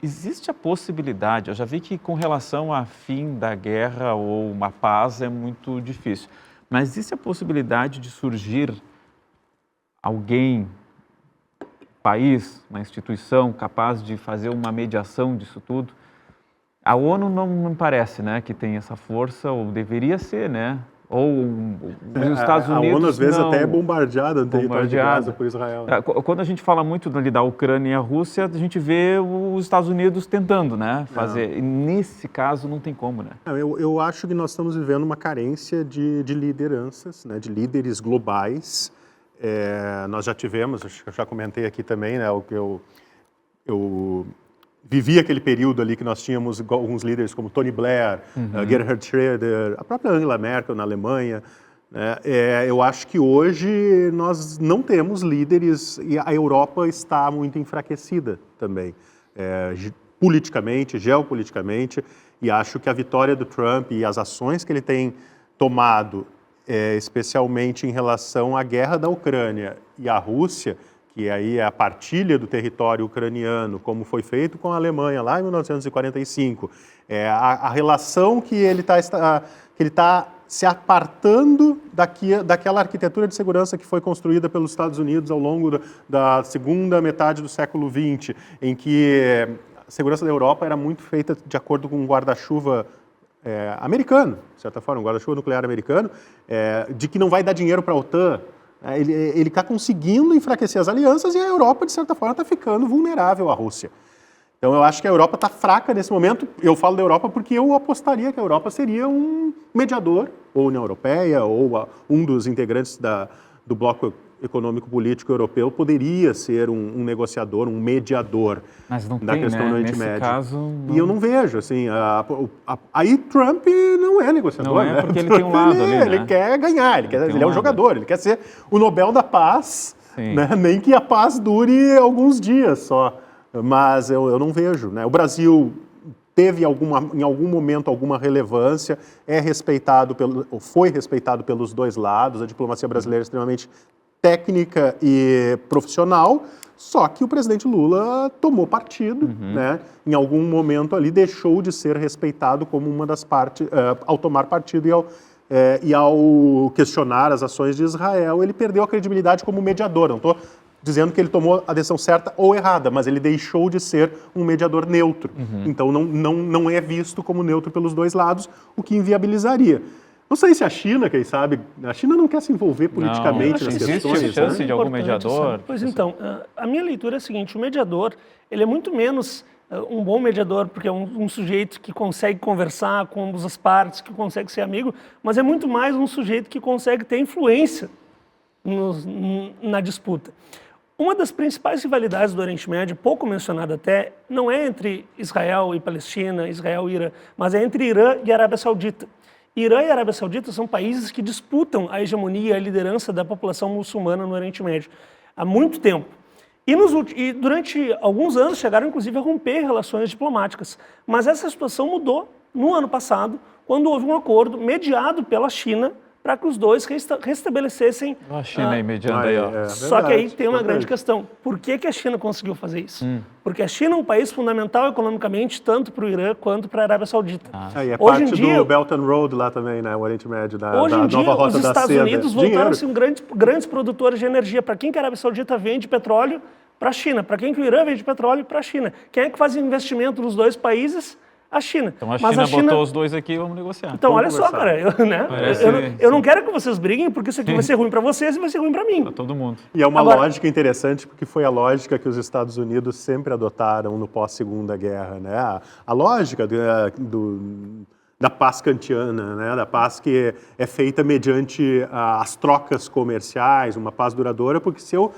existe a possibilidade, eu já vi que com relação a fim da guerra ou uma paz é muito difícil, mas existe a possibilidade de surgir alguém, país, uma instituição capaz de fazer uma mediação disso tudo? A ONU não parece, né, que tem essa força, ou deveria ser, né? Ou os Estados Unidos a ONU às vezes não, até é bombardeada no território de Gaza bombardeada. por Israel. Quando a gente fala muito ali da Ucrânia e a Rússia, a gente vê os Estados Unidos tentando, né, fazer. E nesse caso não tem como, né? Eu acho que nós estamos vivendo uma carência de lideranças, né, de líderes globais. Nós já tivemos, eu já comentei aqui também, né, eu vivi aquele período ali que nós tínhamos alguns líderes como Tony Blair, Gerhard Schröder, a própria Angela Merkel na Alemanha. Né? Eu acho que hoje nós não temos líderes e a Europa está muito enfraquecida também, politicamente, geopoliticamente, e acho que a vitória do Trump e as ações que ele tem tomado, especialmente em relação à guerra da Ucrânia e à Rússia, que aí é a partilha do território ucraniano, como foi feito com a Alemanha lá em 1945, a relação que ele está se apartando daquela arquitetura de segurança que foi construída pelos Estados Unidos ao longo da segunda metade do século XX, em que a segurança da Europa era muito feita de acordo com um guarda-chuva americano, de certa forma, um guarda-chuva nuclear americano, de que não vai dar dinheiro para a OTAN. Ele está conseguindo enfraquecer as alianças e a Europa, de certa forma, está ficando vulnerável à Rússia. Então, eu acho que a Europa está fraca nesse momento. Eu falo da Europa porque eu apostaria que a Europa seria um mediador, ou a União Europeia, ou um dos integrantes do bloco econômico-político europeu poderia ser um negociador, um mediador da questão do Oriente Médio. Caso, não... E eu não vejo, assim, aí Trump não é negociador, não é, né? porque ele tem um lado ali, né? Ele quer ganhar, ele é um jogador, ele quer ser o Nobel da Paz, né? Nem que a paz dure alguns dias só, mas eu não vejo, né? O Brasil teve em algum momento alguma relevância, foi respeitado pelos dois lados, a diplomacia brasileira é extremamente técnica e profissional, só que o presidente Lula tomou partido, né? Em algum momento ali deixou de ser respeitado como uma das partes, ao tomar partido e ao questionar as ações de Israel, ele perdeu a credibilidade como mediador. Não estou dizendo que ele tomou a decisão certa ou errada, mas ele deixou de ser um mediador neutro. Então não é visto como neutro pelos dois lados, o que inviabilizaria. Não sei se a China, quem sabe, a China não quer se envolver politicamente nas questões. Existe chance de algum mediador? Sabe? Pois então, a minha leitura é a seguinte, o mediador, ele é muito menos um bom mediador, porque é um sujeito que consegue conversar com ambas as partes, que consegue ser amigo, mas é muito mais um sujeito que consegue ter influência na disputa. Uma das principais rivalidades do Oriente Médio, pouco mencionada até, não é entre Israel e Palestina, Israel e Irã, mas é entre Irã e Arábia Saudita. Irã e Arábia Saudita são países que disputam a hegemonia e a liderança da população muçulmana no Oriente Médio há muito tempo. E durante alguns anos chegaram, inclusive, a romper relações diplomáticas. Mas essa situação mudou no ano passado, quando houve um acordo mediado pela China para que os dois restabelecessem... A China aí mediando aí, ó. Só que aí tem uma grande questão. Por que a China conseguiu fazer isso? Porque a China é um país fundamental economicamente, tanto para o Irã quanto para a Arábia Saudita. É parte do Belt and Road lá também, né? O Oriente Médio, da hoje em dia, nova rota os da Estados seda. Unidos voltaram a ser grandes produtores de energia. Para quem que a Arábia Saudita vende petróleo? Para a China. Para quem que o Irã vende petróleo? Para a China. Quem é que faz investimento nos dois países? A China. Então a China botou os dois aqui e vamos negociar. Então olha só, cara, eu não quero que vocês briguem, porque isso aqui vai ser ruim para vocês e vai ser ruim para mim. Para todo mundo. E é uma lógica interessante, porque foi a lógica que os Estados Unidos sempre adotaram no pós-Segunda Guerra, né? A lógica da paz kantiana, né? Da paz que é feita mediante as trocas comerciais, uma paz duradoura, porque se eu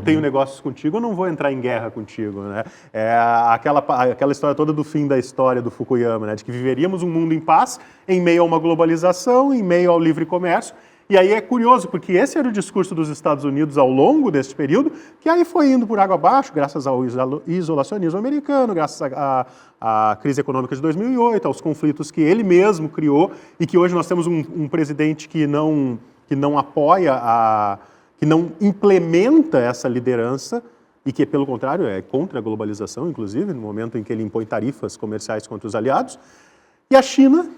tenho negócios contigo, eu não vou entrar em guerra contigo, né? É aquela história toda do fim da história do Fukuyama, né? De que viveríamos um mundo em paz em meio a uma globalização, em meio ao livre comércio. E aí é curioso, porque esse era o discurso dos Estados Unidos ao longo desse período, que aí foi indo por água abaixo, graças ao isolacionismo americano, graças à crise econômica de 2008, aos conflitos que ele mesmo criou, e que hoje nós temos um presidente que não apoia que não implementa essa liderança, e que, pelo contrário, é contra a globalização, inclusive, no momento em que ele impõe tarifas comerciais contra os aliados. E a China,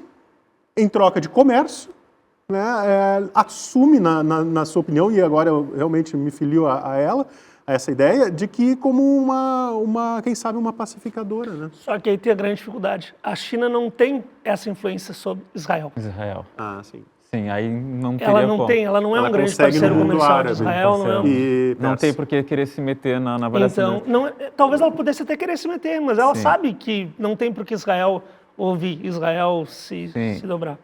em troca de comércio, né, assume, na sua opinião, e agora eu realmente me filio a ela, a essa ideia, de que como quem sabe, uma pacificadora. Né? Só que aí tem a grande dificuldade. A China não tem essa influência sobre Israel. Israel. Ah, sim. Sim, aí não teria Ela não como. tem, ela não é Ela um grande consegue parceiro no mundo comercial de árabe, Israel, não é um... E Não tem Persa. por que querer se meter na avaliação. Então, não, talvez ela pudesse até querer se meter, mas ela Sim. sabe que não tem por que Israel ouvir, Israel se Sim. dobrar.